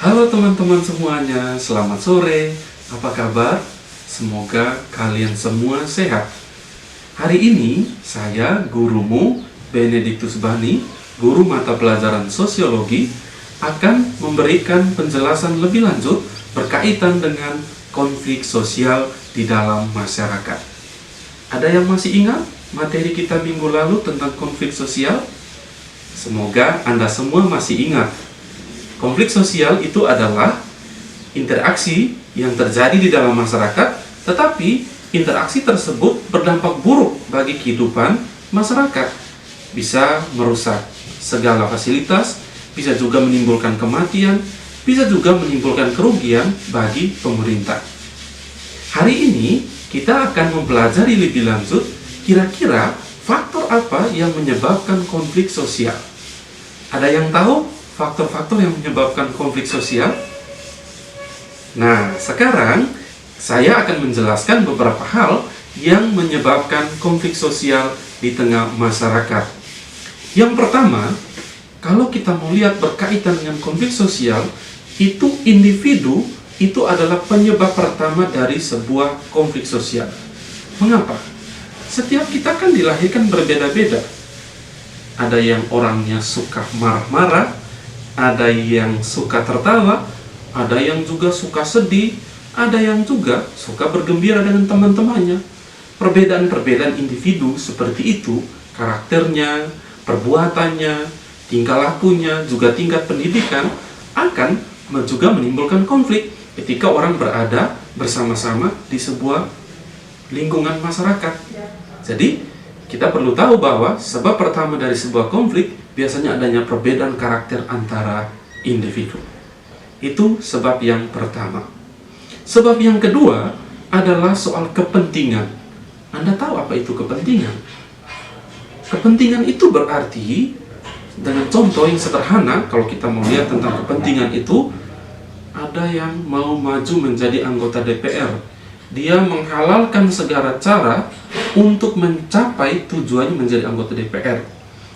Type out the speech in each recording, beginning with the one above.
Halo teman-teman semuanya, selamat sore. Apa kabar? Semoga kalian semua sehat. Hari ini saya, gurumu Benedictus Bani, guru mata pelajaran sosiologi, akan memberikan penjelasan lebih lanjut berkaitan dengan konflik sosial di dalam masyarakat. Ada yang masih ingat materi kita minggu lalu tentang konflik sosial? Semoga Anda semua masih ingat. Konflik sosial itu adalah interaksi yang terjadi di dalam masyarakat, tetapi interaksi tersebut berdampak buruk bagi kehidupan masyarakat. Bisa merusak segala fasilitas, bisa juga menimbulkan kematian, bisa juga menimbulkan kerugian bagi pemerintah. Hari ini kita akan mempelajari lebih lanjut kira-kira faktor apa yang menyebabkan konflik sosial. Ada yang tahu faktor-faktor yang menyebabkan konflik sosial? Nah, sekarang saya akan menjelaskan beberapa hal yang menyebabkan konflik sosial di tengah masyarakat. Yang pertama, kalau kita mau lihat berkaitan dengan konflik sosial, itu individu itu adalah penyebab pertama dari sebuah konflik sosial. Mengapa? Setiap kita kan dilahirkan berbeda-beda. Ada yang orangnya suka marah-marah, ada yang suka tertawa, ada yang juga suka sedih, ada yang juga suka bergembira dengan teman-temannya. Perbedaan-perbedaan individu seperti itu, karakternya, perbuatannya, tingkah lakunya, juga tingkat pendidikan, akan juga menimbulkan konflik ketika orang berada bersama-sama di sebuah lingkungan masyarakat. Jadi, kita perlu tahu bahwa sebab pertama dari sebuah konflik biasanya adanya perbedaan karakter antara individu. Itu sebab yang pertama. Sebab yang kedua adalah soal kepentingan. Anda tahu apa itu kepentingan? Kepentingan itu berarti, dengan contoh yang sederhana, kalau kita mau lihat tentang kepentingan itu, ada yang mau maju menjadi anggota DPR. Dia menghalalkan segala cara untuk mencapai tujuannya menjadi anggota DPR.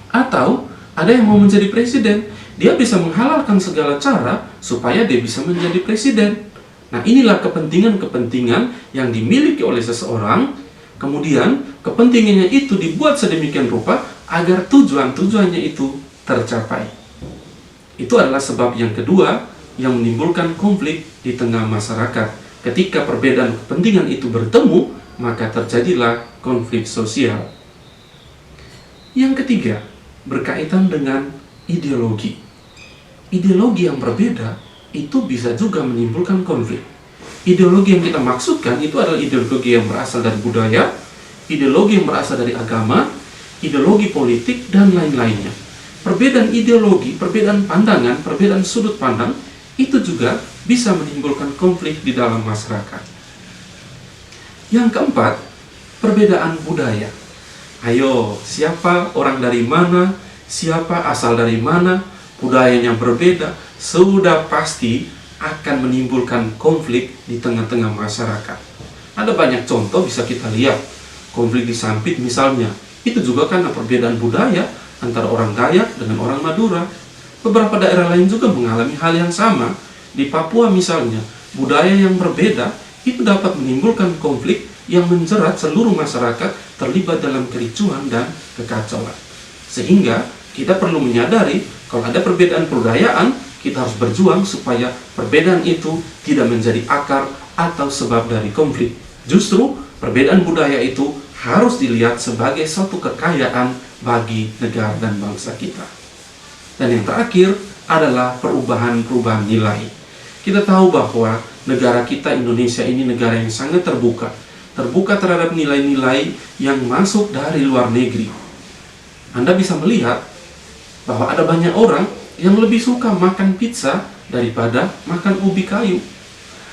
Atau ada yang mau menjadi presiden, dia bisa menghalalkan segala cara supaya dia bisa menjadi presiden. Nah, inilah kepentingan-kepentingan yang dimiliki oleh seseorang. Kemudian kepentingannya itu dibuat sedemikian rupa agar tujuan-tujuannya itu tercapai. Itu adalah sebab yang kedua yang menimbulkan konflik di tengah masyarakat. Ketika perbedaan kepentingan itu bertemu, maka terjadilah konflik sosial. Yang ketiga, berkaitan dengan ideologi. Ideologi yang berbeda itu bisa juga menimbulkan konflik. Ideologi yang kita maksudkan itu adalah ideologi yang berasal dari budaya, ideologi yang berasal dari agama, ideologi politik, dan lain-lainnya. Perbedaan ideologi, perbedaan pandangan, perbedaan sudut pandang itu juga bisa menimbulkan konflik di dalam masyarakat. Yang keempat, perbedaan budaya. Ayo, siapa orang dari mana, siapa asal dari mana, budayanya berbeda, sudah pasti akan menimbulkan konflik di tengah-tengah masyarakat. Ada banyak contoh bisa kita lihat. Konflik di Sampit misalnya, itu juga karena perbedaan budaya antara orang Dayak dengan orang Madura. Beberapa daerah lain juga mengalami hal yang sama. Di Papua misalnya, budaya yang berbeda itu dapat menimbulkan konflik yang menjerat seluruh masyarakat terlibat dalam kericuhan dan kekacauan. Sehingga kita perlu menyadari kalau ada perbedaan kebudayaan, kita harus berjuang supaya perbedaan itu tidak menjadi akar atau sebab dari konflik. Justru perbedaan budaya itu harus dilihat sebagai suatu kekayaan bagi negara dan bangsa kita. Dan yang terakhir adalah perubahan-perubahan nilai. Kita tahu bahwa negara kita Indonesia ini negara yang sangat terbuka terhadap nilai-nilai yang masuk dari luar negeri. Anda bisa melihat bahwa ada banyak orang yang lebih suka makan pizza daripada makan ubi kayu.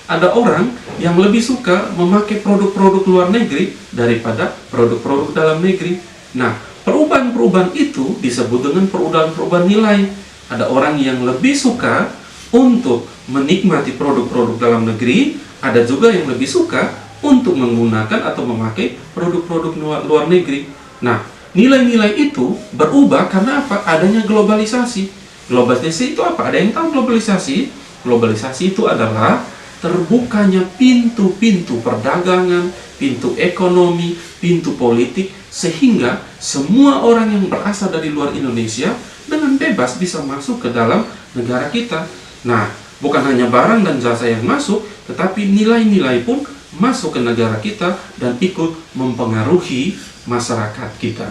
Ada orang yang lebih suka memakai produk-produk luar negeri daripada produk-produk dalam negeri. Nah, perubahan-perubahan itu disebut dengan perubahan-perubahan nilai. Ada orang yang lebih suka untuk menikmati produk-produk dalam negeri, ada juga yang lebih suka untuk menggunakan atau memakai produk-produk luar negeri. Nah, nilai-nilai itu berubah karena apa? Adanya globalisasi. Globalisasi itu apa? Ada yang tahu globalisasi? Globalisasi itu adalah terbukanya pintu-pintu perdagangan, pintu ekonomi, pintu politik, sehingga semua orang yang berasal dari luar Indonesia dengan bebas bisa masuk ke dalam negara kita. Nah, bukan hanya barang dan jasa yang masuk, tetapi nilai-nilai pun masuk ke negara kita dan ikut mempengaruhi masyarakat kita.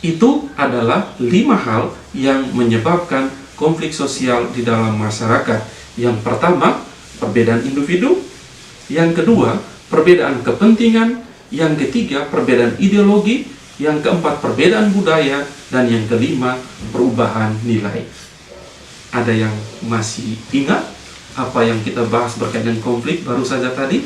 Itu adalah 5 hal yang menyebabkan konflik sosial di dalam masyarakat. Yang pertama, perbedaan individu. Yang kedua, perbedaan kepentingan. Yang ketiga, perbedaan ideologi. Yang keempat, perbedaan budaya. Dan yang kelima, perubahan nilai. Ada yang masih ingat apa yang kita bahas berkaitan konflik baru saja tadi?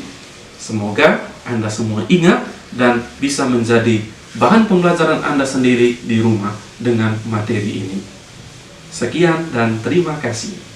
Semoga Anda semua ingat dan bisa menjadi bahan pembelajaran Anda sendiri di rumah dengan materi ini. Sekian dan terima kasih.